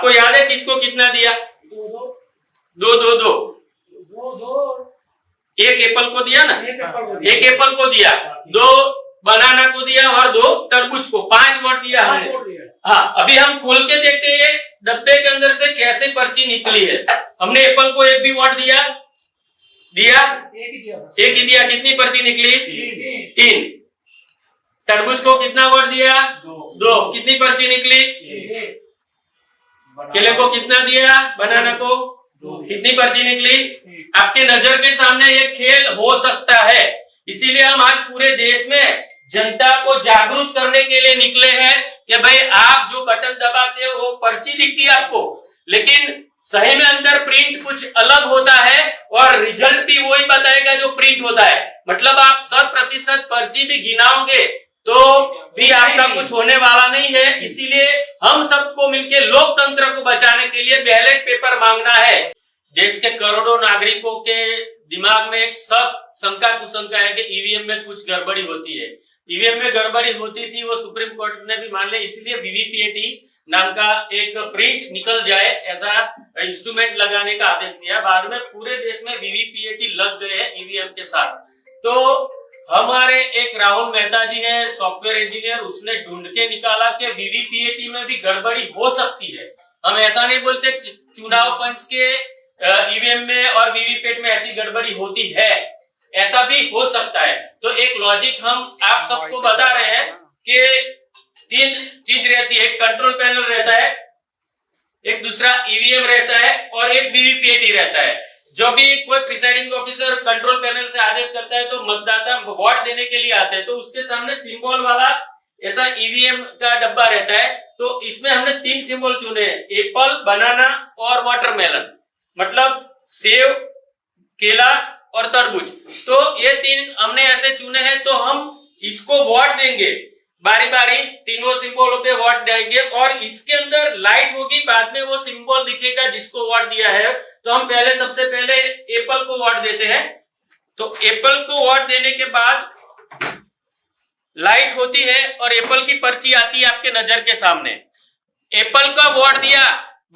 आपको याद है किसको कितना दिया? दो दो दो, एक एप्पल को दिया ना, एक एप्पल को दिया, दो बनाना को दिया और दो तरबूज को, 5 वॉट दिया हमने। हाँ, अभी हम खोल के देखते हैं डब्बे के अंदर से कैसे पर्ची निकली है। हमने एप्पल को 1 भी वॉट दिया, एक ही दिया, कितनी पर्ची निकली? 3। तरबूज को कितना वॉट दिया? 2, कितनी पर्ची निकली? केले को कितना दिया? बनाना को कितनी पर्ची निकली? आपके नजर के सामने ये खेल हो सकता है, इसीलिए हम आज पूरे देश में जनता को जागरूक करने के लिए निकले हैं कि भाई आप जो बटन दबाते हो वो पर्ची दिखती है आपको, लेकिन सही में अंदर प्रिंट कुछ अलग होता है और रिजल्ट भी वही बताएगा जो प्रिंट होता है। मतलब आप 100% पर्ची भी गिनाओगे तो भी आपका कुछ होने वाला नहीं है। इसीलिए हम सबको मिलकर लोकतंत्र को बचाने के लिए बैलेट पेपर मांगना है। देश के करोड़ों नागरिकों के दिमाग में एक शंका कुशंका है कि ईवीएम में कुछ गड़बड़ी होती है। ईवीएम में गड़बड़ी होती थी वो सुप्रीम कोर्ट ने भी मान लिया, इसलिए वीवीपीएटी नाम का एक प्रिंट निकल जाए ऐसा इंस्ट्रूमेंट लगाने का आदेश दिया। बाद में पूरे देश में वीवीपीएटी लग गए हैं ईवीएम के साथ। तो हमारे एक राहुल मेहता जी है सॉफ्टवेयर इंजीनियर, उसने ढूंढ के निकाला कि वीवीपीएटी में भी गड़बड़ी हो सकती है। हम ऐसा नहीं बोलते चुनाव पंच के ईवीएम में और वीवीपैट में ऐसी गड़बड़ी होती है, ऐसा भी हो सकता है। तो एक लॉजिक हम आप सबको बता रहे हैं कि 3 चीज रहती है, एक कंट्रोल पैनल रहता है, एक दूसरा ईवीएम रहता है और एक वीवीपीएटी रहता है। जो भी कोई प्रिसाइडिंग ऑफिसर कंट्रोल पैनल से आदेश करता है तो मतदाता वोट देने के लिए आते हैं, तो उसके सामने सिंबल वाला ऐसा ईवीएम का डब्बा रहता है। तो इसमें हमने 3 सिंबल चुने, एप्पल, बनाना और वाटरमेलन, मतलब सेब, केला और तरबूज। तो ये 3 हमने ऐसे चुने हैं, तो हम इसको वोट देंगे बारी बारी, तीनों सिंबलों पे वोट देंगे और इसके अंदर लाइट होगी, बाद में वो सिंबल दिखेगा जिसको वोट दिया है। तो हम पहले सबसे पहले एप्पल को वोट देते हैं। तो एप्पल को वोट देने के बाद लाइट होती है और एप्पल की पर्ची आती है आपके नजर के सामने। एप्पल का वोट दिया,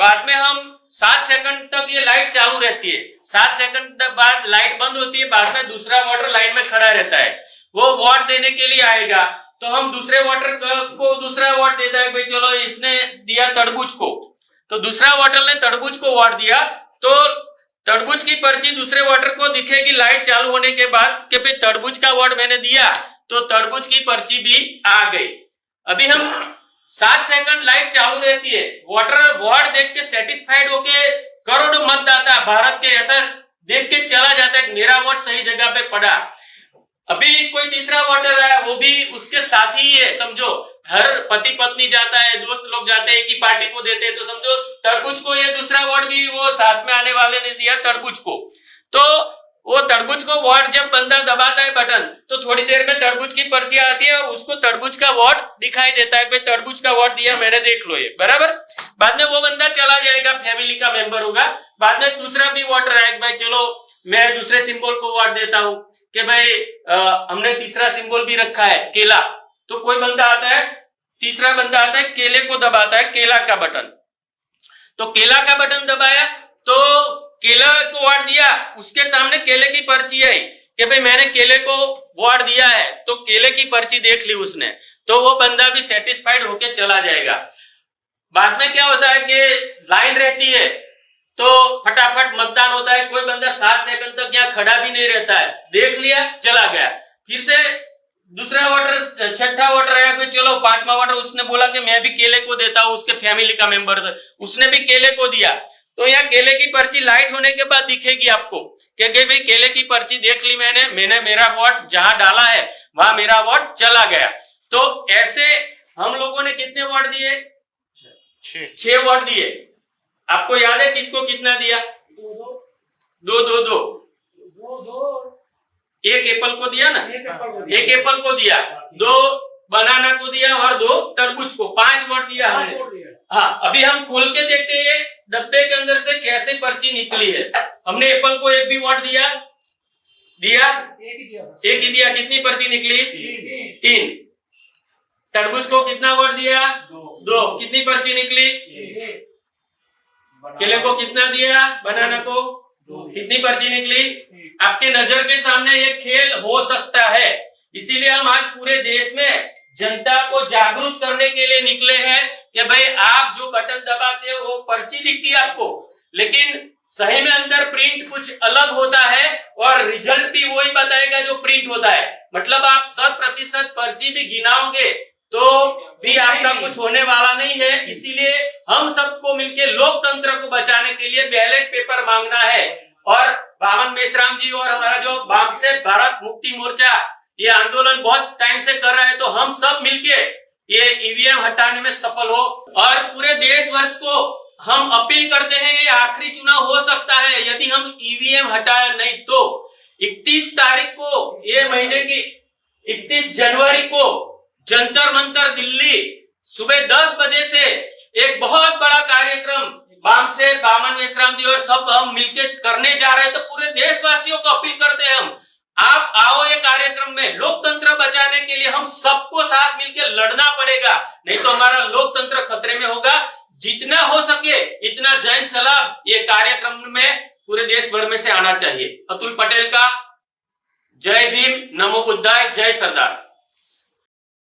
बाद में हम 7 सेकंड तक ये लाइट चालू रहती है, 7 सेकंड बाद लाइट बंद होती है, बाद में दूसरा वोटर लाइन में खड़ा रहता है, वो वोट देने के लिए आएगा। तो हम दूसरे वोटर को दूसरा वोट देता है, भाई चलो इसने दिया तरबूज को, तो दूसरा वोटर ने तरबूज को वोट दिया, तो तरबूज की पर्ची दूसरे वोटर को दिखेगी लाइट चालू होने के बाद कि भाई तरबूज का वोट मैंने दिया, तो तरबूज की पर्ची भी आ गई। अभी हम 7 सेकंड लाइट चालू रहती है, वोटर वोट देख के सेटिस्फाइड होके करोड़ों मतदाता भारत के ऐसा देख के चला जाता है मेरा वोट सही जगह पे पड़ा। अभी कोई तीसरा वोटर आया, वो भी उसके साथ ही है, समझो हर पति पत्नी जाता है, दोस्त लोग जाते हैं, एक ही पार्टी को देते हैं, तो समझो तरबूज को ये दूसरा वोट भी वो साथ में आने वाले ने दिया तरबूज को। तो वो तरबूज को वोट जब बंदा दबाता है बटन, तो थोड़ी देर में तरबूज की पर्ची आती है और उसको तरबूज का वोट दिखाई देता है, भाई तरबूज का वोट दिया मैंने, देख लो ये बराबर। बाद में वो बंदा चला जाएगा, फैमिली का मेंबर होगा। बाद में दूसरा भी वोटर आएगा, भाई चलो मैं दूसरे सिंबल को वोट देता हूं कि भाई हमने तीसरा सिंबल भी रखा है केला। तो कोई बंदा आता है, तीसरा बंदा आता है, केले को दबाता है, केला का बटन। तो केला का बटन दबाया तो केला को वोट दिया, उसके सामने केले की पर्ची आई कि भाई मैंने केले को वोट दिया है, तो केले की पर्ची देख ली उसने, तो वो बंदा भी सेटिस्फाइड होके चला जाएगा। बाद में क्या होता है कि लाइन रहती है तो फटाफट मतदान होता है, कोई बंदा 7 सेकंड तक यहाँ खड़ा भी नहीं रहता है, देख लिया चला गया। फिर से दूसरा वोटर, छठा वोटर आया, कोई चलो 5वां वोटर, उसने बोला कि मैं भी केले को देता हूं, उसके फैमिली का मेंबर था, उसने भी केले को दिया। तो यहाँ केले की पर्ची लाइट होने के बाद दिखेगी आपको कि भाई केले की पर्ची देख ली मैंने मेरा वोट जहां डाला है वहां मेरा वोट चला गया। तो ऐसे हम लोगों ने कितने वोट दिए? 6 वोट दिए। आपको याद है किसको कितना दिया? दो। एक एप्पल को दिया ना, एक एप्पल को दिया, 2 बनाना को दिया और 2 तरबूज को, 5 वोट दिया हमने। हाँ, अभी हम खोल के देखते हैं डब्बे के अंदर से कैसे पर्ची निकली है। हमने एप्पल को 1 भी वोट दिया, एक ही दिया, कितनी पर्ची निकली? 3। तरबूज को कितना वोट दिया? 2, कितनी पर्ची निकली? केले को कितना दिया, बनाना को कितनी पर्ची निकली। आपके नजर के सामने ये खेल हो सकता है, इसीलिए हम आज पूरे देश में जनता को जागरूक करने के लिए निकले हैं कि भाई आप जो बटन दबाते हैं वो पर्ची दिखती है आपको, लेकिन सही में अंदर प्रिंट कुछ अलग होता है और रिजल्ट भी वही बताएगा जो प्रिंट होता है। मतलब आप 100% पर्ची भी गिनाओगे तो भी आपका कुछ होने वाला नहीं है। इसीलिए हम सबको मिलके लोकतंत्र को बचाने के लिए बैलेट पेपर मांगना है। और बामन मेश्राम जी और हमारा जो बामसेन भारत मुक्ति मोर्चा ये आंदोलन बहुत टाइम से कर रहा है, तो हम सब मिलके ये ईवीएम हटाने में सफल हो। और पूरे देश वर्ष को हम अपील करते हैं, ये आखिरी चुनाव हो सकता है, यदि हम ईवीएम हटाया नहीं तो 31 तारीख को, ये महीने की 31 जनवरी को जंतर मंतर दिल्ली सुबह 10 बजे से एक बहुत बड़ा कार्यक्रम बामसेन बामन मेश्राम जी और सब हम मिलके करने जा रहे हैं। तो पूरे देशवासियों को अपील करते हैं हम, आप आओ ये कार्यक्रम में। लोकतंत्र बचाने के लिए हम सबको साथ मिलकर लड़ना पड़ेगा, नहीं तो हमारा लोकतंत्र खतरे में होगा। जितना हो सके इतना जैन सलाम ये कार्यक्रम में पूरे देश भर में से आना चाहिए। अतुल पटेल का जय भीम, नमो बुद्धाय, जय सरदार।